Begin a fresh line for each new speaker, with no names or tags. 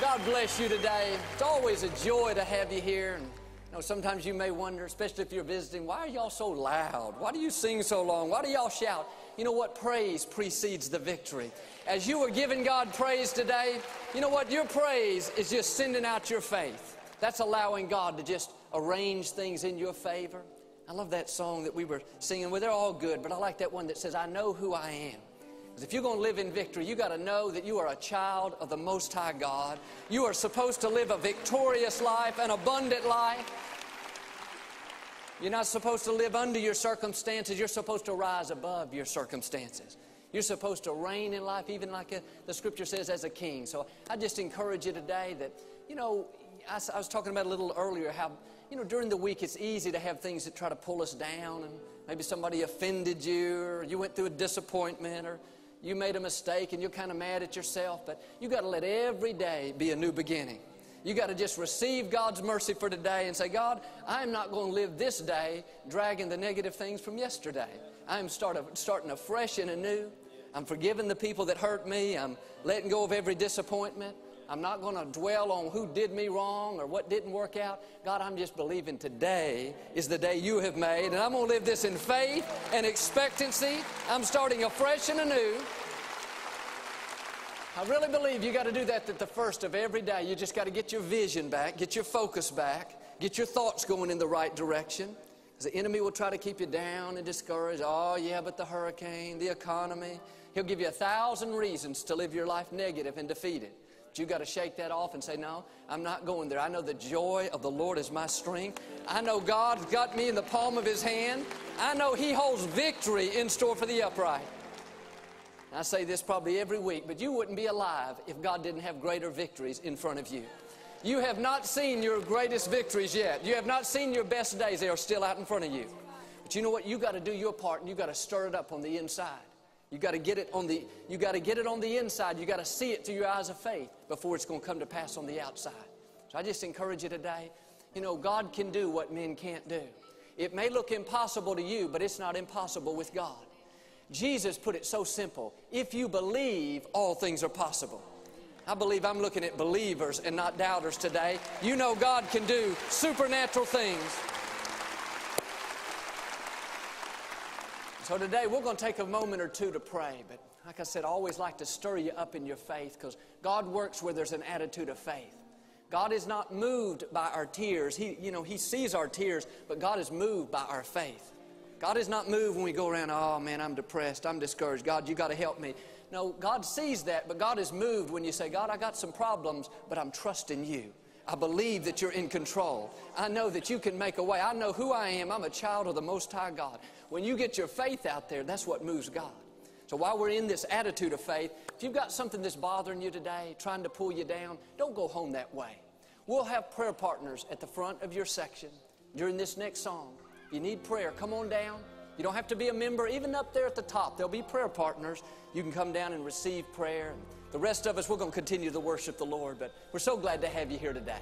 God bless you today. It's always a joy to have you here. And sometimes you may wonder, especially if you're visiting, why are y'all so loud? Why do you sing so long? Why do y'all shout? You know what? Praise precedes the victory. As you are giving God praise today, you know what? Your praise is just sending out your faith. That's allowing God to just arrange things in your favor. I love that song that we were singing. Well, they're all good, but I like that one that says, I know who I am. Because if you're going to live in victory, you got to know that you are a child of the Most High God. You are supposed to live a victorious life, an abundant life. You're not supposed to live under your circumstances. You're supposed to rise above your circumstances. You're supposed to reign in life, even like the Scripture says, as a king. So I just encourage you today that, I was talking about a little earlier how, during the week it's easy to have things that try to pull us down. And maybe somebody offended you, or you went through a disappointment, or you made a mistake and you're kind of mad at yourself. But you got to let every day be a new beginning. You got to just receive God's mercy for today and say, God, I'm not going to live this day dragging the negative things from yesterday. I'm starting afresh and anew. I'm forgiving the people that hurt me. I'm letting go of every disappointment. I'm not going to dwell on who did me wrong or what didn't work out. God, I'm just believing today is the day you have made, and I'm going to live this in faith and expectancy. I'm starting afresh and anew. I really believe you got to do that at the first of every day. You just got to get your vision back, get your focus back, get your thoughts going in the right direction. Because the enemy will try to keep you down and discouraged. Oh, yeah, but the hurricane, the economy. He'll give you 1,000 reasons to live your life negative and defeated. But you got to shake that off and say, no, I'm not going there. I know the joy of the Lord is my strength. I know God's got me in the palm of His hand. I know He holds victory in store for the upright. I say this probably every week, but you wouldn't be alive if God didn't have greater victories in front of you. You have not seen your greatest victories yet. You have not seen your best days. They are still out in front of you. But you know what? You got to do your part, and you got to stir it up on the inside. You got to get it on the inside. You got to see it through your eyes of faith before it's going to come to pass on the outside. So I just encourage you today, God can do what men can't do. It may look impossible to you, but it's not impossible with God. Jesus put it so simple. If you believe, all things are possible. I believe I'm looking at believers and not doubters today. You know God can do supernatural things. So today we're going to take a moment or two to pray. But like I said, I always like to stir you up in your faith, because God works where there's an attitude of faith. God is not moved by our tears. He sees our tears, but God is moved by our faith. God is not moved when we go around, oh man, I'm depressed, I'm discouraged. God, you got to help me. No, God sees that, but God is moved when you say, God, I got some problems, but I'm trusting you. I believe that you're in control. I know that you can make a way. I know who I am. I'm a child of the Most High God. When you get your faith out there, that's what moves God. So while we're in this attitude of faith, if you've got something that's bothering you today, trying to pull you down, don't go home that way. We'll have prayer partners at the front of your section during this next song. If you need prayer, come on down. You don't have to be a member. Even up there at the top, there'll be prayer partners. You can come down and receive prayer. The rest of us, we're going to continue to worship the Lord, but we're so glad to have you here today.